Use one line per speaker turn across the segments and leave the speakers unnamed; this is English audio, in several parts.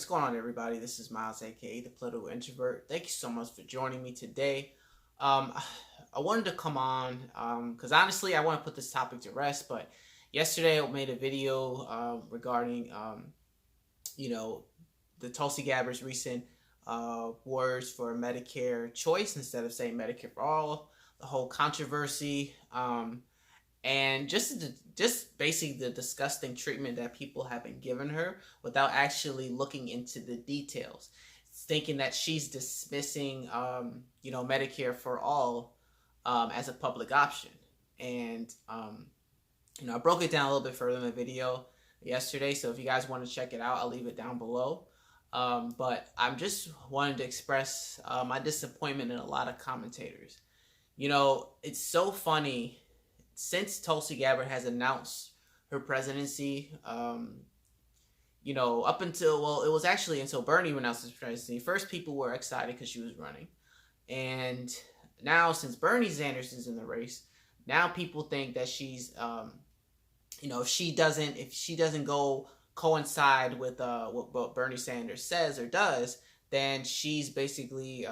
what's going on, everybody? This is Miles, aka the Political Introvert. Thank you so much for joining me today. Um, I wanted to come on because honestly, I want to put this topic to rest. But yesterday, I made a video regarding you know the Tulsi Gabbard's recent words for Medicare choice instead of saying Medicare for all. The whole controversy. And just basically the disgusting treatment that people have been giving her without actually looking into the details, thinking that she's dismissing Medicare for all as a public option. And I broke it down a little bit further in the video yesterday, so if you guys want to check it out, I'll leave it down below. But I'm just wanting to express my disappointment in a lot of commentators. It's so funny. Since Tulsi Gabbard has announced her presidency, up until, well, it was actually until Bernie announced his presidency, first people were excited because she was running. And now, since Bernie Sanders is in the race, now people think that she's, if she doesn't go coincide with what Bernie Sanders says or does, then she's basically,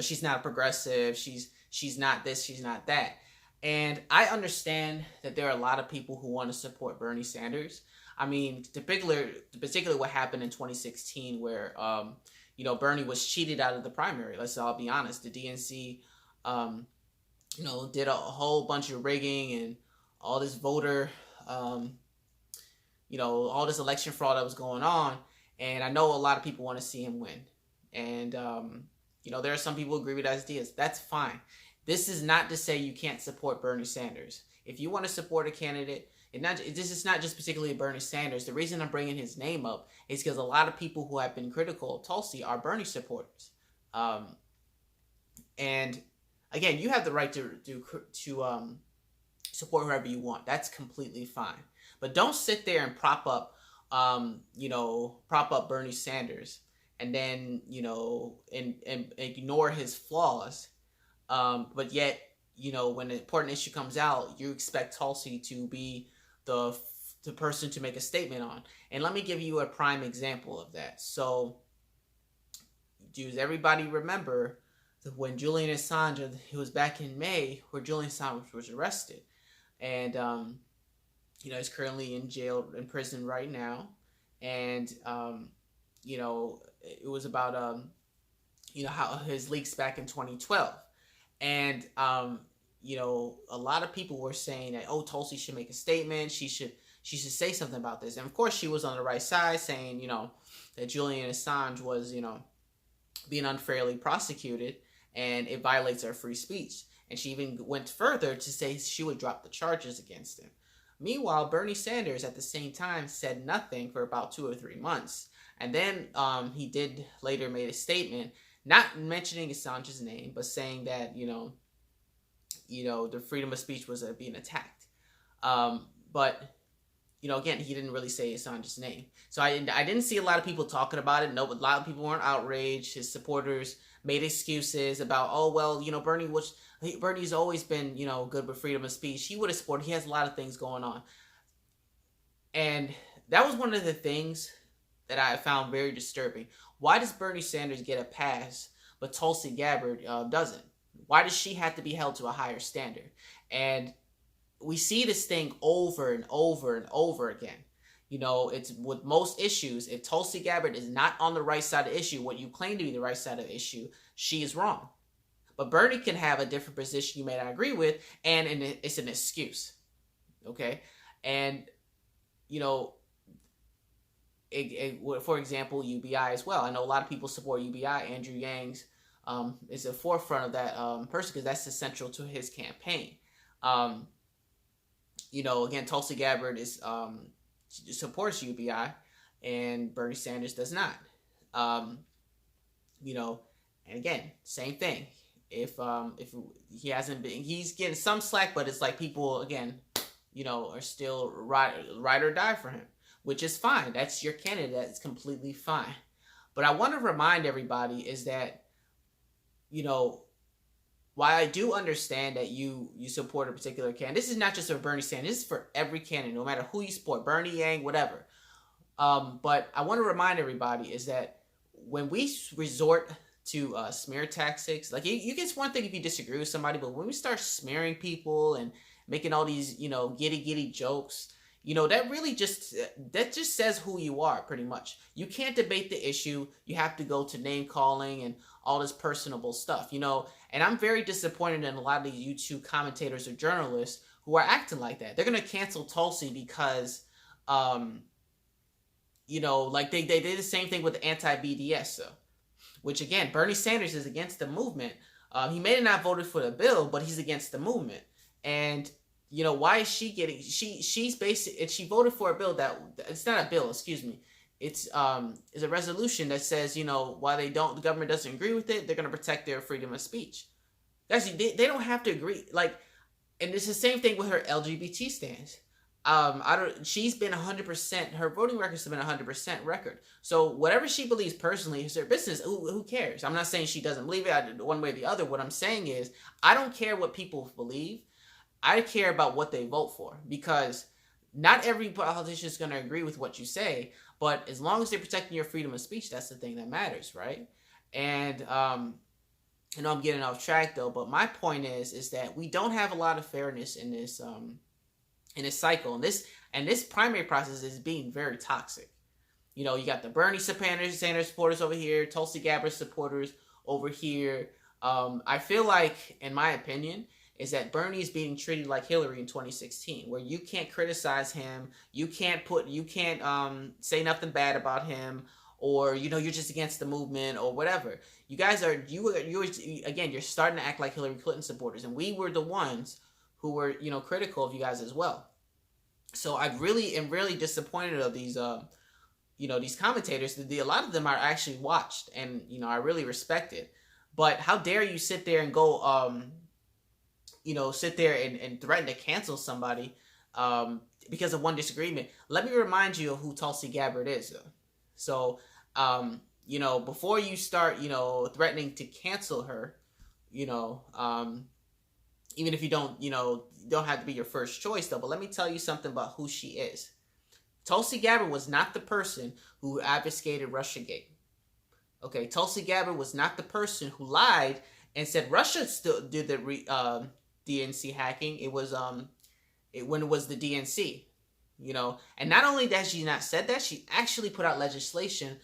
she's not a progressive. She's not this. She's not that. And I understand that there are a lot of people who want to support Bernie Sanders. I mean, particularly what happened in 2016 where, Bernie was cheated out of the primary. Let's all be honest. The DNC, did a whole bunch of rigging and all this voter, all this election fraud that was going on. And I know a lot of people want to see him win. And, there are some people who agree with ideas. That's fine. This is not to say you can't support Bernie Sanders. If you want to support a candidate, this is not just particularly Bernie Sanders. The reason I'm bringing his name up is because a lot of people who have been critical of Tulsi are Bernie supporters. And again, you have the right to support whoever you want. That's completely fine. But don't sit there and prop up Bernie Sanders and then, and ignore his flaws. But yet, when an important issue comes out, you expect Tulsi to be the person to make a statement on. And let me give you a prime example of that. So, does everybody remember when Julian Assange, it was back in May, where Julian Assange was arrested? And, he's currently in prison right now. And, it was about, how his leaks back in 2012. And, a lot of people were saying that, oh, Tulsi should make a statement. She should say something about this. And of course, she was on the right side saying, that Julian Assange was, being unfairly prosecuted and it violates our free speech. And she even went further to say she would drop the charges against him. Meanwhile, Bernie Sanders at the same time said nothing for about 2 or 3 months. And then he did later made a statement, not mentioning Assange's name, but saying that, the freedom of speech was being attacked. But, again, he didn't really say Assange's name. So I didn't see a lot of people talking about it. No, a lot of people weren't outraged. His supporters made excuses about, oh, well, Bernie's always been, good with freedom of speech. He would have supported. He has a lot of things going on. And that was one of the things that I found very disturbing. Why does Bernie Sanders get a pass, but Tulsi Gabbard doesn't? Why does she have to be held to a higher standard? And we see this thing over and over and over again. It's with most issues, if Tulsi Gabbard is not on the right side of the issue, what you claim to be the right side of the issue, she is wrong. But Bernie can have a different position you may not agree with, and it's an excuse. Okay? And, for example, UBI as well. I know a lot of people support UBI. Andrew Yang's is the forefront of that person because that's essential to his campaign. Again, Tulsi Gabbard supports UBI, and Bernie Sanders does not. And again, same thing. If he hasn't been, he's getting some slack, but it's like people again, are still ride or die for him, which is fine. That's your candidate. That's completely fine. But I want to remind everybody is that, while I do understand that you support a particular candidate, this is not just for Bernie Sanders. This is for every candidate, no matter who you support, Bernie, Yang, whatever. But I want to remind everybody is that when we resort to smear tactics, like you get one thing if you disagree with somebody, but when we start smearing people and making all these, giddy jokes, that really just says who you are pretty much. You can't debate the issue. You have to go to name calling and all this personable stuff, and I'm very disappointed in a lot of these YouTube commentators or journalists who are acting like that. They're going to cancel Tulsi because, like they did the same thing with the anti-BDS, which again, Bernie Sanders is against the movement. He may have not voted for the bill, but he's against the movement. And why is she getting? She's basically, she voted for a bill that it's not a bill. Excuse me. It's a resolution that says while the government doesn't agree with it, they're going to protect their freedom of speech. Guys, they don't have to agree. And it's the same thing with her LGBT stance. She's been 100%, her voting records have been 100% record. So whatever she believes personally is her business. Who cares? I'm not saying she doesn't believe it one way or the other. What I'm saying is, I don't care what people believe. I care about what they vote for, because not every politician is going to agree with what you say, but as long as they're protecting your freedom of speech, that's the thing that matters, right? And, I know I'm getting off track though, but my point is that we don't have a lot of fairness in this cycle, and this primary process is being very toxic. You got the Bernie Sanders supporters over here, Tulsi Gabbard supporters over here. I feel like, in my opinion, is that Bernie is being treated like Hillary in 2016, where you can't criticize him, you can't say nothing bad about him, or you're just against the movement or whatever. You guys are you're starting to act like Hillary Clinton supporters, and we were the ones who were critical of you guys as well. So I really am disappointed of these these commentators. A lot of them are actually watched, and I really respect it. But how dare you sit there and go sit there and threaten to cancel somebody because of one disagreement. Let me remind you of who Tulsi Gabbard is, though. So, before you start, threatening to cancel her, even if you don't have to be your first choice, though. But let me tell you something about who she is. Tulsi Gabbard was not the person who obfuscated Russiagate. Okay, Tulsi Gabbard was not the person who lied and said Russia still did the DNC hacking. It was when it was the DNC. And not only that she not said that, she actually put out legislation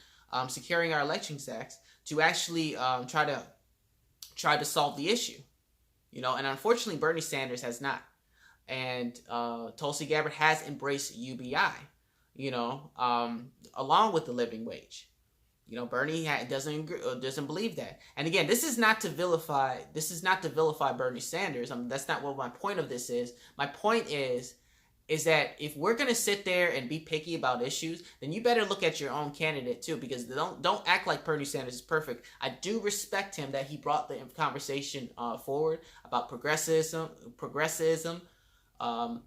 securing our elections acts to actually try to solve the issue. And unfortunately Bernie Sanders has not. And Tulsi Gabbard has embraced UBI, along with the living wage. Bernie doesn't believe that. And again, this is not to vilify Bernie Sanders. That's not what my point of this is. My point is that if we're going to sit there and be picky about issues, then you better look at your own candidate too, because don't act like Bernie Sanders is perfect. I do respect him that he brought the conversation forward about progressivism,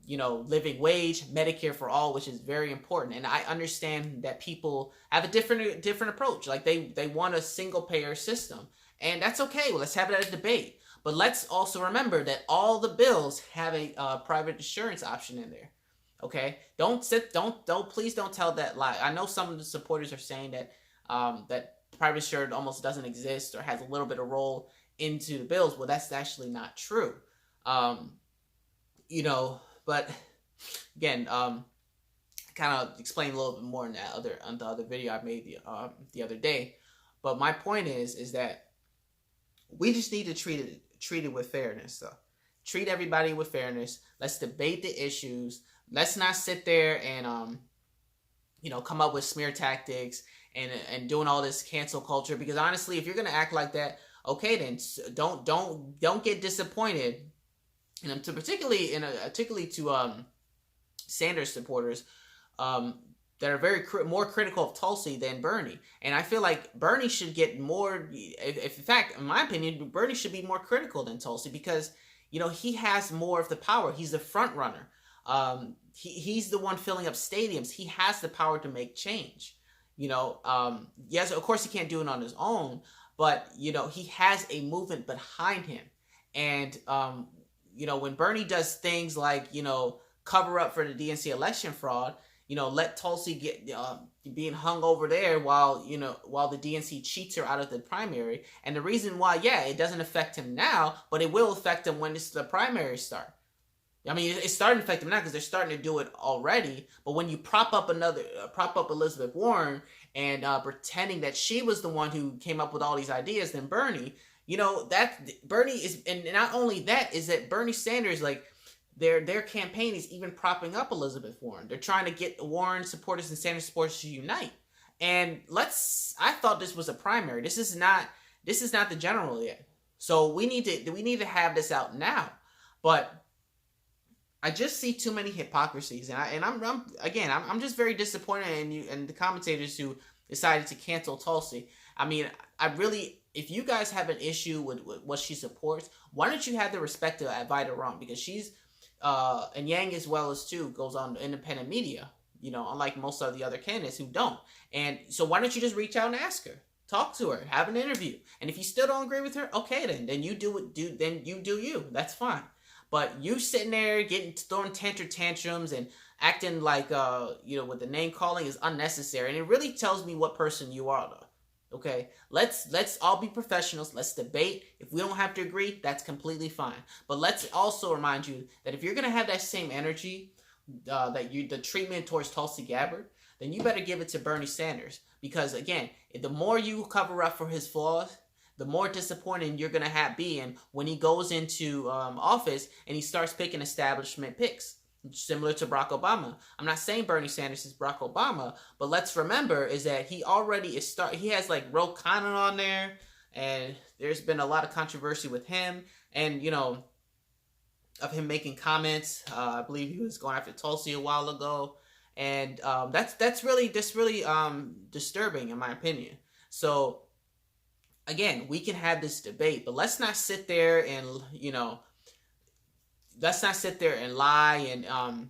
living wage, Medicare for all, which is very important. And I understand that people have a different approach. Like they want a single payer system, and that's okay. Well, let's have it as a debate. But let's also remember that all the bills have a private insurance option in there. Okay, please don't tell that lie. I know some of the supporters are saying that that private insurance almost doesn't exist or has a little bit of role into the bills. Well, that's actually not true. But again, kind of explain a little bit more in the other video I made the other day. But my point is that we just need to treat it with fairness. So treat everybody with fairness. Let's debate the issues. Let's not sit there and come up with smear tactics and doing all this cancel culture. Because honestly, if you're gonna act like that, okay, then don't get disappointed. And particularly to Sanders supporters that are more critical of Tulsi than Bernie. And I feel like Bernie should get more. If in fact, in my opinion, Bernie should be more critical than Tulsi, because he has more of the power. He's the front runner. He's the one filling up stadiums. He has the power to make change. Yes, of course he can't do it on his own, but he has a movement behind him. And when Bernie does things like cover up for the DNC election fraud, let Tulsi get being hung over there while the DNC cheats her out of the primary. And the reason why, yeah, it doesn't affect him now, but it will affect him when the primaries start. I mean, it's starting to affect them now because they're starting to do it already. But when you prop up Elizabeth Warren and pretending that she was the one who came up with all these ideas, then Bernie, that Bernie is, and not only that, is that Bernie Sanders, like, their campaign is even propping up Elizabeth Warren. They're trying to get Warren supporters and Sanders supporters to unite. And I thought this was a primary. This is not the general yet. So we need to have this out now. But I just see too many hypocrisies, and I'm just very disappointed in you and the commentators who decided to cancel Tulsi. I mean, if you guys have an issue with what she supports, why don't you have the respect to advise her wrong? Because she's and Yang as well as too goes on independent media, unlike most of the other candidates who don't. And so why don't you just reach out and ask her, talk to her, have an interview, and if you still don't agree with her, okay, then you do you. That's fine. But you sitting there throwing tantrums and acting like with the name calling is unnecessary, and it really tells me what person you are, though. Okay, let's all be professionals. Let's debate. If we don't have to agree, that's completely fine. But let's also remind you that if you're gonna have that same energy, the treatment towards Tulsi Gabbard, then you better give it to Bernie Sanders. Because again, the more you cover up for his flaws, the more disappointing you're gonna be in when he goes into office and he starts picking establishment picks, similar to Barack Obama. I'm not saying Bernie Sanders is Barack Obama, but let's remember is that he already he has like Ro Khanna on there, and there's been a lot of controversy with him, and of him making comments. I believe he was going after Tulsi a while ago, and that's really disturbing in my opinion. So again, we can have this debate, but let's not sit there and lie and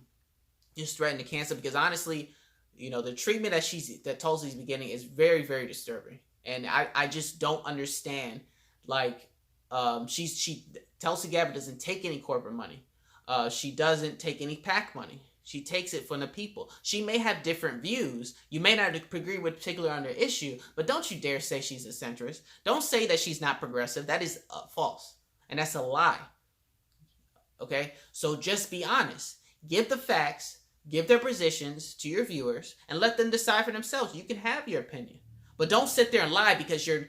just threaten to cancel, because honestly, the treatment that Tulsi's beginning is very, very disturbing. And I just don't understand. Like, Tulsi Gabbard doesn't take any corporate money. She doesn't take any PAC money. She takes it from the people. She may have different views. You may not agree with particular on their issue, but don't you dare say she's a centrist. Don't say that she's not progressive. That is false. And that's a lie. Okay? So just be honest. Give the facts, give their positions to your viewers, and let them decide for themselves. You can have your opinion. But don't sit there and lie because you're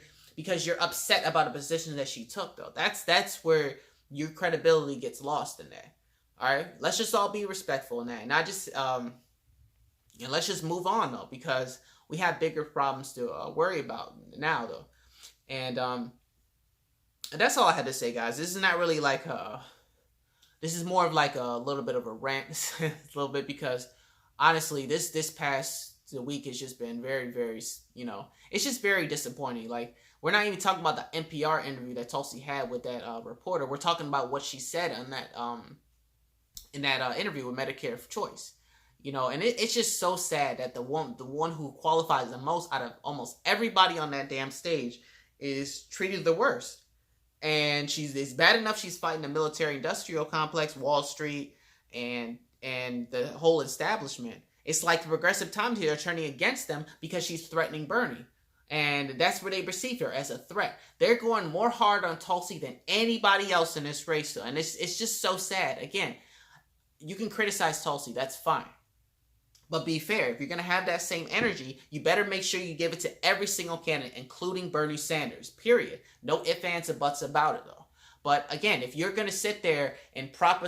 upset about a position that she took, though. That's where your credibility gets lost in that. All right? Let's just all be respectful in that. And let's just move on, though, because we have bigger problems to worry about now, though. And that's all I had to say, guys. This is not really like this is more of like a little bit of a rant, a little bit, because honestly, this past week has just been very, very, it's just very disappointing. Like, we're not even talking about the NPR interview that Tulsi had with that reporter. We're talking about what she said on that in that interview with Medicare for Choice. And it's just so sad that the one who qualifies the most out of almost everybody on that damn stage is treated the worst. And it's bad enough she's fighting the military-industrial complex, Wall Street, and the whole establishment. It's like the progressive Times here are turning against them because she's threatening Bernie. And that's where they perceive her, as a threat. They're going more hard on Tulsi than anybody else in this race, though. And it's just so sad. Again, you can criticize Tulsi, that's fine. But be fair. If you're going to have that same energy, you better make sure you give it to every single candidate, including Bernie Sanders, period. No ifs, ands, or buts about it, though. But again, if you're going to sit there and prop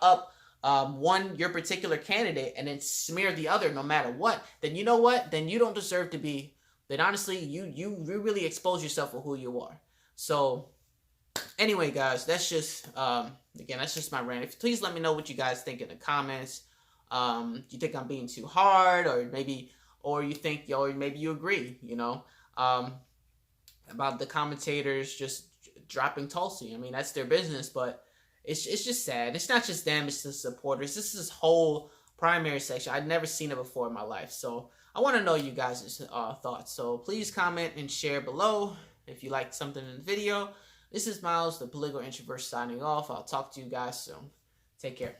up your particular candidate and then smear the other no matter what, then you know what? Then you don't deserve to be. Then honestly, you really expose yourself for who you are. So anyway, guys, that's just that's just my rant. Please let me know what you guys think in the comments. Do you think I'm being too hard, or maybe you agree, about the commentators just dropping Tulsi? I mean, that's their business, but it's just sad. It's not just them, it's the supporters. This is this whole primary section. I'd never seen it before in my life. So I want to know you guys' thoughts. So please comment and share below if you liked something in the video. This is Miles, the political introvert, signing off. I'll talk to you guys soon. Take care.